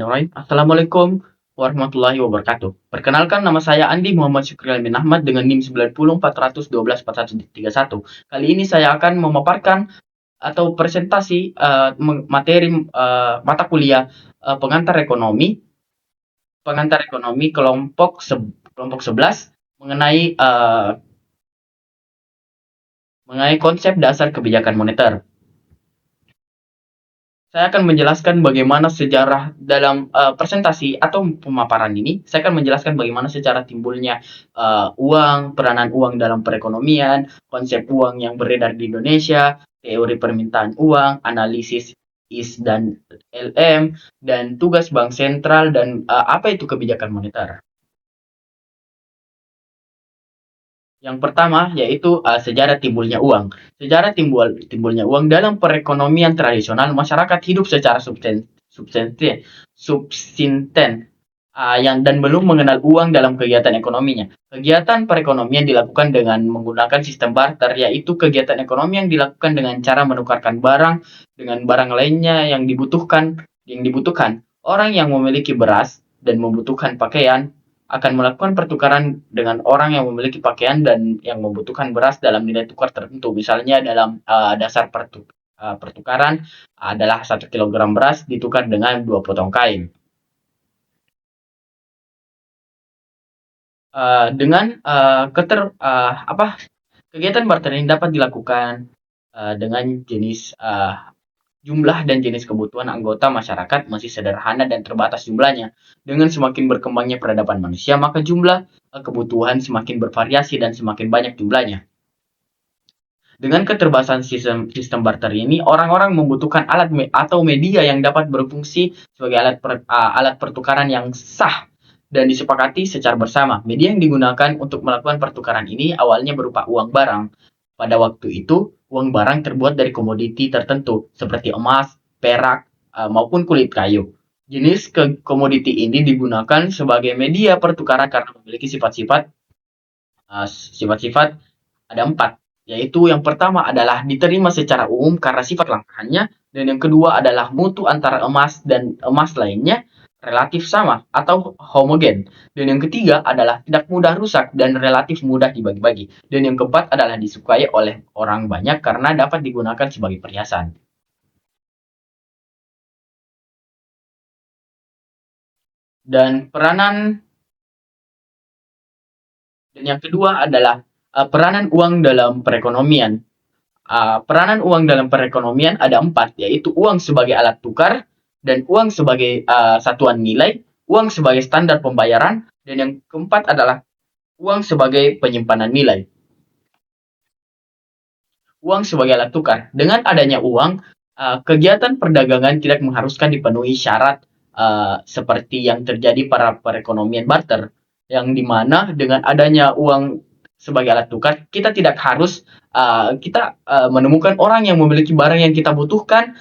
Bismillahirrahmanirrahim. Assalamualaikum warahmatullahi wabarakatuh. Perkenalkan, nama saya Andi Muhammad Syukri Almin Ahmad dengan NIM 90 412 4131. Kali ini saya akan memaparkan atau presentasi materi mata kuliah pengantar ekonomi kelompok 11 mengenai konsep dasar kebijakan moneter. Saya akan menjelaskan bagaimana sejarah dalam presentasi atau pemaparan ini. Saya akan menjelaskan bagaimana sejarah timbulnya uang, peranan uang dalam perekonomian, konsep uang yang beredar di Indonesia, teori permintaan uang, analisis IS dan LM, dan tugas bank sentral, dan apa itu kebijakan moneter. Yang pertama yaitu sejarah timbulnya uang. Sejarah timbulnya uang dalam perekonomian tradisional, masyarakat hidup secara subsisten dan belum mengenal uang dalam kegiatan ekonominya. Kegiatan perekonomian dilakukan dengan menggunakan sistem barter, yaitu kegiatan ekonomi yang dilakukan dengan cara menukarkan barang dengan barang lainnya yang dibutuhkan. Orang yang memiliki beras dan membutuhkan pakaian akan melakukan pertukaran dengan orang yang memiliki pakaian dan yang membutuhkan beras dalam nilai tukar tertentu. Misalnya dalam dasar pertukaran adalah 1 kilogram beras ditukar dengan 2 potong kain. Kegiatan barter ini dapat dilakukan dengan jenis jumlah dan jenis kebutuhan anggota masyarakat masih sederhana dan terbatas jumlahnya. Dengan semakin berkembangnya peradaban manusia, maka jumlah kebutuhan semakin bervariasi dan semakin banyak jumlahnya. Dengan keterbatasan sistem barter ini, orang-orang membutuhkan alat atau media yang dapat berfungsi sebagai alat pertukaran yang sah dan disepakati secara bersama. Media yang digunakan untuk melakukan pertukaran ini awalnya berupa uang barang. Pada waktu itu, uang barang terbuat dari komoditi tertentu seperti emas, perak, maupun kulit kayu. Jenis komoditi ini digunakan sebagai media pertukaran karena memiliki sifat-sifat ada 4, yaitu yang pertama adalah diterima secara umum karena sifat langkahnya, dan yang kedua adalah mutu antara emas dan emas lainnya relatif sama atau homogen. Dan yang ketiga adalah tidak mudah rusak dan relatif mudah dibagi-bagi. Dan yang keempat adalah disukai oleh orang banyak karena dapat digunakan sebagai perhiasan. Dan yang kedua adalah peranan uang dalam perekonomian. Peranan uang dalam perekonomian ada 4, yaitu uang sebagai alat tukar, dan uang sebagai satuan nilai, uang sebagai standar pembayaran, dan yang keempat adalah uang sebagai penyimpanan nilai. Uang sebagai alat tukar. Dengan adanya uang, kegiatan perdagangan tidak mengharuskan dipenuhi syarat seperti yang terjadi pada perekonomian barter, yang dimana dengan adanya uang sebagai alat tukar, kita tidak harus menemukan orang yang memiliki barang yang kita butuhkan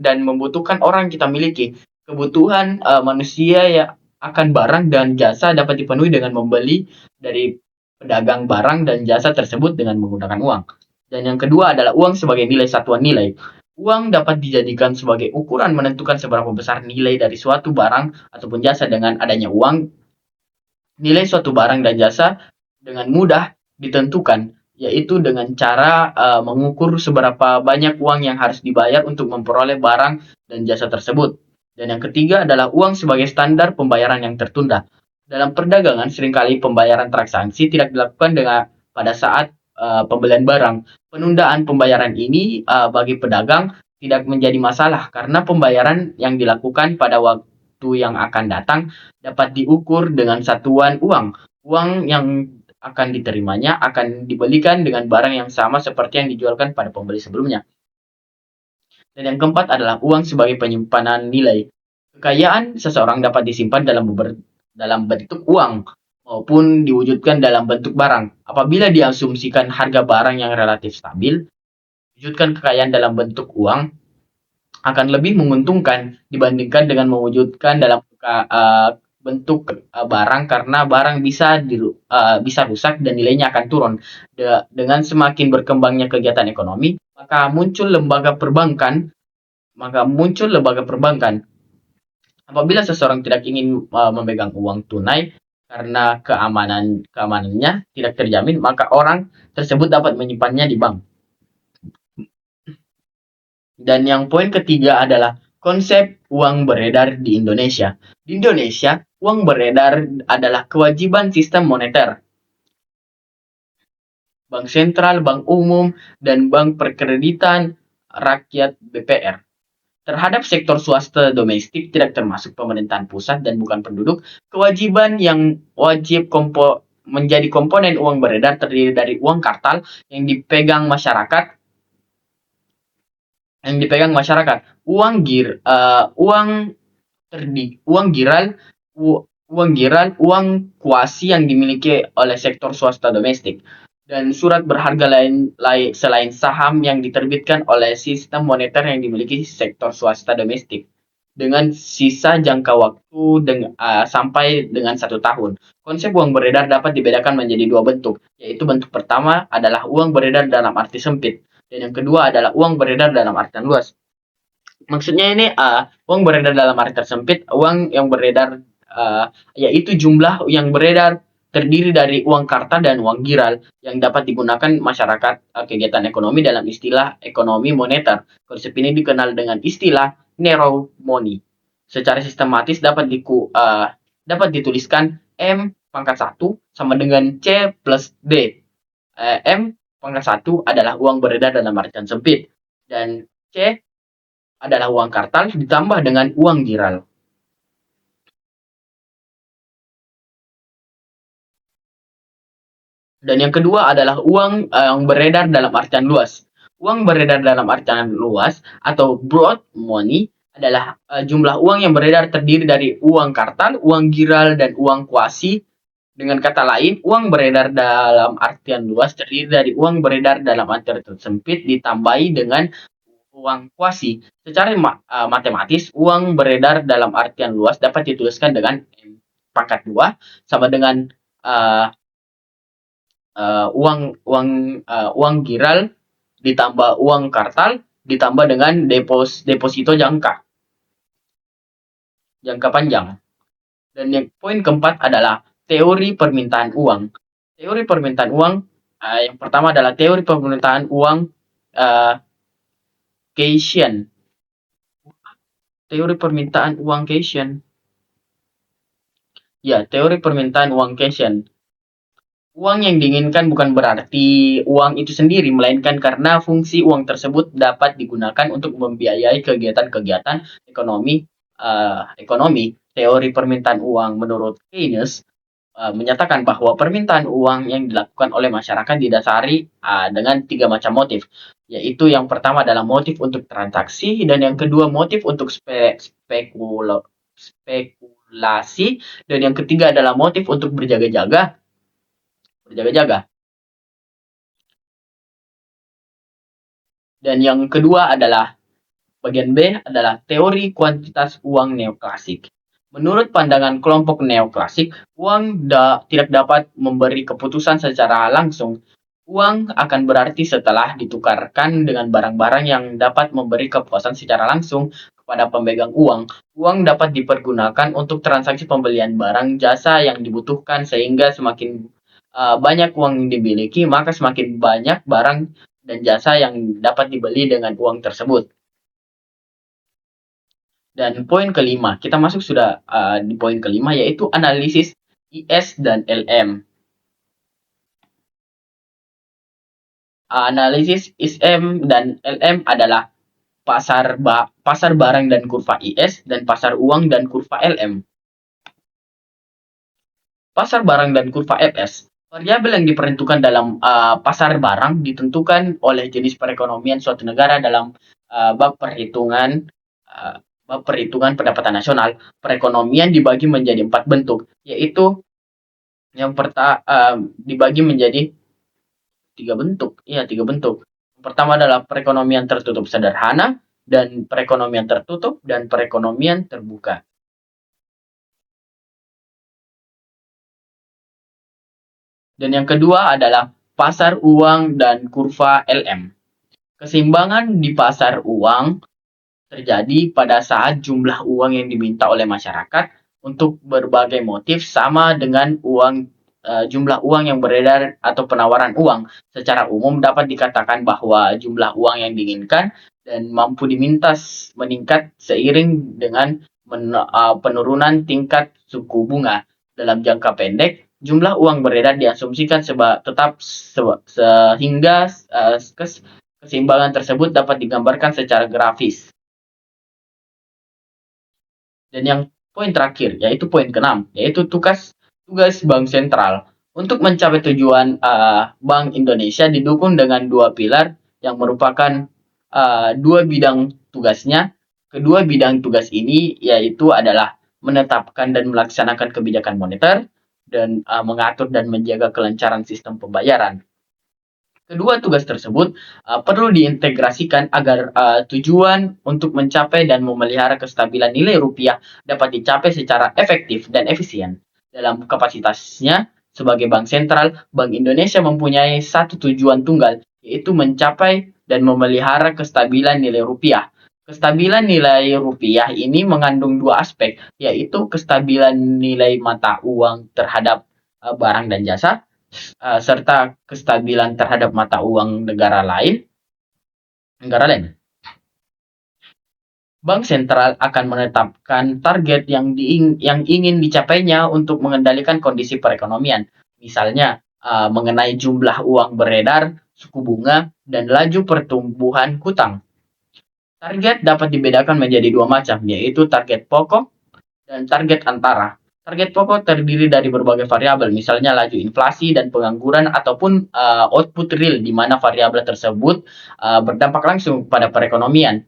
dan membutuhkan orang yang kita miliki. Kebutuhan manusia ya akan barang dan jasa dapat dipenuhi dengan membeli dari pedagang barang dan jasa tersebut dengan menggunakan uang. Dan yang kedua adalah uang sebagai nilai satuan nilai. Uang dapat dijadikan sebagai ukuran menentukan seberapa besar nilai dari suatu barang ataupun jasa. Dengan adanya uang, nilai suatu barang dan jasa dengan mudah ditentukan, yaitu dengan cara mengukur seberapa banyak uang yang harus dibayar untuk memperoleh barang dan jasa tersebut. Dan yang ketiga adalah uang sebagai standar pembayaran yang tertunda. Dalam perdagangan, seringkali pembayaran transaksi tidak dilakukan pada saat pembelian barang. Penundaan pembayaran ini bagi pedagang tidak menjadi masalah karena pembayaran yang dilakukan pada waktu yang akan datang dapat diukur dengan satuan uang. Uang yang akan diterimanya akan dibelikan dengan barang yang sama seperti yang dijualkan pada pembeli sebelumnya. Dan yang keempat adalah uang sebagai penyimpanan nilai. Kekayaan seseorang dapat disimpan dalam bentuk uang maupun diwujudkan dalam bentuk barang. Apabila diasumsikan harga barang yang relatif stabil, wujudkan kekayaan dalam bentuk uang akan lebih menguntungkan dibandingkan dengan mewujudkan dalam bentuk barang, karena barang bisa rusak dan nilainya akan turun. Dengan semakin berkembangnya kegiatan ekonomi, maka muncul lembaga perbankan Apabila seseorang tidak ingin memegang uang tunai karena keamanannya tidak terjamin, maka orang tersebut dapat menyimpannya di bank. Dan yang poin ketiga adalah konsep uang beredar di Indonesia. Di Indonesia, uang beredar adalah kewajiban sistem moneter, bank sentral, bank umum, dan bank perkreditan rakyat BPR. Terhadap sektor swasta domestik tidak termasuk pemerintahan pusat dan bukan penduduk, kewajiban yang wajib menjadi komponen uang beredar terdiri dari uang kartal yang dipegang masyarakat, uang uang giral, uang kuasi yang dimiliki oleh sektor swasta domestik, dan surat berharga lain selain saham yang diterbitkan oleh sistem moneter yang dimiliki sektor swasta domestik dengan sisa jangka waktu sampai dengan 1 tahun. Konsep uang beredar dapat dibedakan menjadi dua bentuk, yaitu bentuk pertama adalah uang beredar dalam arti sempit, dan yang kedua adalah uang beredar dalam artian luas. Maksudnya ini uang beredar dalam arti tersempit, uang yang beredar yaitu jumlah yang beredar terdiri dari uang kartal dan uang giral yang dapat digunakan masyarakat kegiatan ekonomi dalam istilah ekonomi moneter. Konsep ini dikenal dengan istilah narrow money. Secara sistematis dapat dituliskan M pangkat 1 sama dengan C plus D. M pangkat 1 adalah uang beredar dalam artian sempit dan C adalah uang kartal ditambah dengan uang giral. Dan yang kedua adalah uang yang beredar dalam artian luas. Uang beredar dalam artian luas atau broad money adalah jumlah uang yang beredar terdiri dari uang kartal, uang giral, dan uang kuasi. Dengan kata lain, uang beredar dalam artian luas terdiri dari uang beredar dalam artian sempit ditambahi dengan uang kuasi. Secara matematis, uang beredar dalam artian luas dapat dituliskan dengan pangkat 2 sama dengan uh, uang giral ditambah uang kartal ditambah dengan deposito jangka panjang. Dan yang poin keempat adalah teori permintaan uang. Teori permintaan uang yang pertama adalah teori permintaan uang Keynesian. Teori permintaan uang Keynesian. Ya, teori permintaan uang Keynesian. Uang yang diinginkan bukan berarti uang itu sendiri, melainkan karena fungsi uang tersebut dapat digunakan untuk membiayai kegiatan-kegiatan ekonomi. Teori permintaan uang menurut Keynes menyatakan bahwa permintaan uang yang dilakukan oleh masyarakat didasari dengan 3 macam motif, yaitu yang pertama adalah motif untuk transaksi, dan yang kedua motif untuk spekulasi, dan yang ketiga adalah motif untuk berjaga-jaga. Dan yang kedua adalah bagian B adalah teori kuantitas uang neoklasik. Menurut pandangan kelompok neoklasik, uang tidak dapat memberi keputusan secara langsung. Uang akan berarti setelah ditukarkan dengan barang-barang yang dapat memberi kepuasan secara langsung kepada pemegang uang. Uang dapat dipergunakan untuk transaksi pembelian barang jasa yang dibutuhkan, sehingga semakin banyak uang yang dimiliki, maka semakin banyak barang dan jasa yang dapat dibeli dengan uang tersebut. Dan poin kelima, kita masuk sudah di poin kelima, yaitu analisis IS dan LM. Analisis ISM dan LM adalah pasar barang dan kurva IS dan pasar uang dan kurva LM. Pasar barang dan kurva FS. Variabel yang diperhitungkan dalam pasar barang ditentukan oleh jenis perekonomian suatu negara dalam bab perhitungan pendapatan nasional. Perekonomian dibagi menjadi 4 bentuk, yaitu yang dibagi menjadi 3 bentuk. Iya, 3 bentuk. Yang pertama adalah perekonomian tertutup sederhana, dan perekonomian tertutup, dan perekonomian terbuka. Dan yang kedua adalah pasar uang dan kurva LM. Keseimbangan di pasar uang terjadi pada saat jumlah uang yang diminta oleh masyarakat untuk berbagai motif sama dengan jumlah uang yang beredar atau penawaran uang. Secara umum dapat dikatakan bahwa jumlah uang yang diinginkan dan mampu diminta meningkat seiring dengan penurunan tingkat suku bunga. Dalam jangka pendek, jumlah uang beredar diasumsikan tetap sehingga keseimbangan tersebut dapat digambarkan secara grafis. Dan yang poin terakhir, yaitu poin keenam, yaitu tugas Bank Sentral. Untuk mencapai tujuan Bank Indonesia didukung dengan dua pilar yang merupakan dua bidang tugasnya. Kedua bidang tugas ini yaitu adalah menetapkan dan melaksanakan kebijakan moneter dan mengatur dan menjaga kelancaran sistem pembayaran. Kedua tugas tersebut perlu diintegrasikan agar tujuan untuk mencapai dan memelihara kestabilan nilai rupiah dapat dicapai secara efektif dan efisien. Dalam kapasitasnya sebagai bank sentral, Bank Indonesia mempunyai satu tujuan tunggal, yaitu mencapai dan memelihara kestabilan nilai rupiah. Kestabilan nilai rupiah ini mengandung dua aspek, yaitu kestabilan nilai mata uang terhadap barang dan jasa, serta kestabilan terhadap mata uang negara lain. Bank sentral akan menetapkan target yang ingin dicapainya untuk mengendalikan kondisi perekonomian. Misalnya, mengenai jumlah uang beredar, suku bunga, dan laju pertumbuhan hutang. Target dapat dibedakan menjadi dua macam, yaitu target pokok dan target antara. Target pokok terdiri dari berbagai variabel, misalnya laju inflasi dan pengangguran ataupun output real, di mana variabel tersebut berdampak langsung pada perekonomian.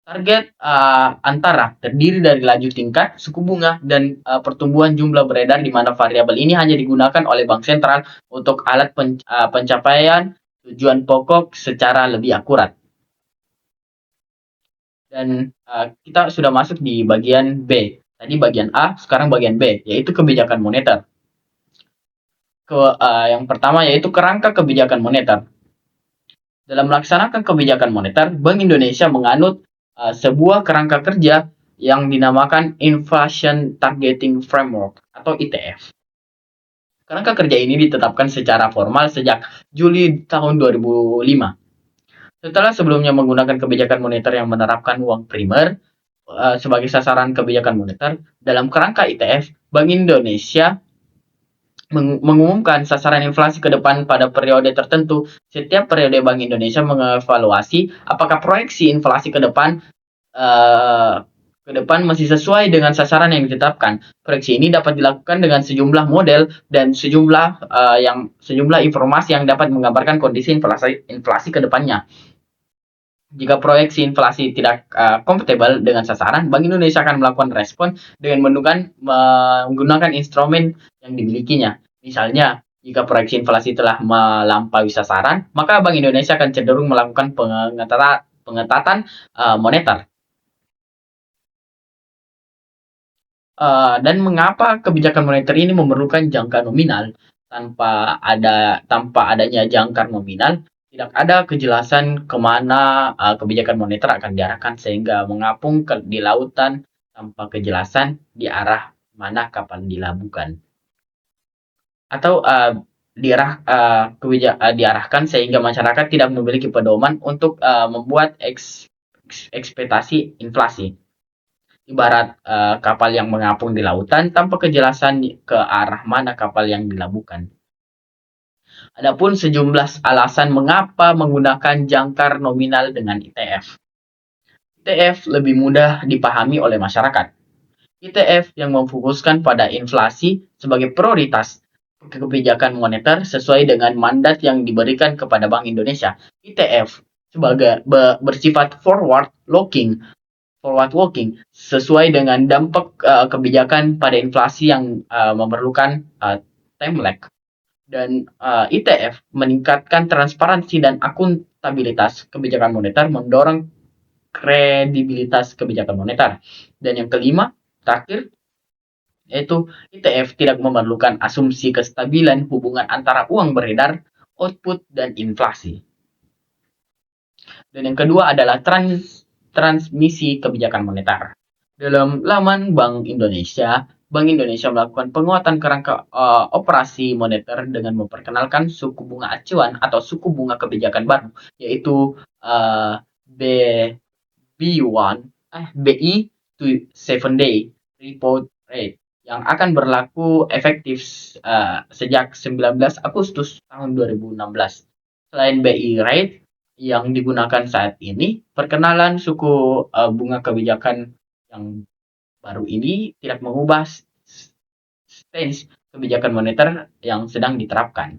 Target antara terdiri dari laju tingkat, suku bunga, dan pertumbuhan jumlah beredar, di mana variabel ini hanya digunakan oleh bank sentral untuk alat pencapaian tujuan pokok secara lebih akurat. Dan kita sudah masuk di bagian B. Tadi bagian A, sekarang bagian B, yaitu kebijakan moneter. Yang pertama yaitu kerangka kebijakan moneter. Dalam melaksanakan kebijakan moneter, Bank Indonesia menganut sebuah kerangka kerja yang dinamakan Inflation Targeting Framework atau ITF. Kerangka kerja ini ditetapkan secara formal sejak Juli tahun 2005. Setelah sebelumnya menggunakan kebijakan moneter yang menerapkan uang primer sebagai sasaran kebijakan moneter, dalam kerangka ITF, Bank Indonesia mengumumkan sasaran inflasi ke depan pada periode tertentu. Setiap periode Bank Indonesia mengevaluasi apakah proyeksi inflasi ke depan masih sesuai dengan sasaran yang ditetapkan. Proyeksi ini dapat dilakukan dengan sejumlah model dan sejumlah informasi yang dapat menggambarkan kondisi inflasi ke depannya. Jika proyeksi inflasi tidak kompatibel dengan sasaran, Bank Indonesia akan melakukan respon dengan menggunakan instrumen yang dimilikinya. Misalnya, jika proyeksi inflasi telah melampaui sasaran, maka Bank Indonesia akan cenderung melakukan pengetatan moneter. Dan mengapa kebijakan moneter ini memerlukan jangka nominal? Tanpa adanya jangkar nominal, tidak ada kejelasan kemana kebijakan moneter akan diarahkan, sehingga mengapung di lautan tanpa kejelasan di arah mana kapal dilabuhkan. Atau diarahkan sehingga masyarakat tidak memiliki pedoman untuk membuat ekspektasi inflasi. Ibarat kapal yang mengapung di lautan tanpa kejelasan ke arah mana kapal yang dilabuhkan. Adapun sejumlah alasan mengapa menggunakan jangkar nominal dengan ITF. ITF lebih mudah dipahami oleh masyarakat. ITF yang memfokuskan pada inflasi sebagai prioritas kebijakan moneter sesuai dengan mandat yang diberikan kepada Bank Indonesia. ITF sebagai bersifat forward looking sesuai dengan dampak kebijakan pada inflasi yang memerlukan time lag. Dan ITF meningkatkan transparansi dan akuntabilitas kebijakan moneter, mendorong kredibilitas kebijakan moneter. Dan yang kelima, terakhir, yaitu ITF tidak memerlukan asumsi kestabilan hubungan antara uang beredar, output, dan inflasi. Dan yang kedua adalah transmisi kebijakan moneter. Dalam laman Bank Indonesia melakukan penguatan kerangka operasi moneter dengan memperkenalkan suku bunga acuan atau suku bunga kebijakan baru, yaitu B, BI to 7-day repo rate yang akan berlaku efektif sejak 19 Agustus tahun 2016. Selain BI rate yang digunakan saat ini, perkenalan suku bunga kebijakan yang baru ini tidak mengubah stance kebijakan moneter yang sedang diterapkan.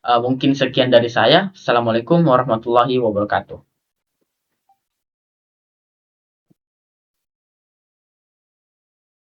Mungkin sekian dari saya. Assalamualaikum warahmatullahi wabarakatuh.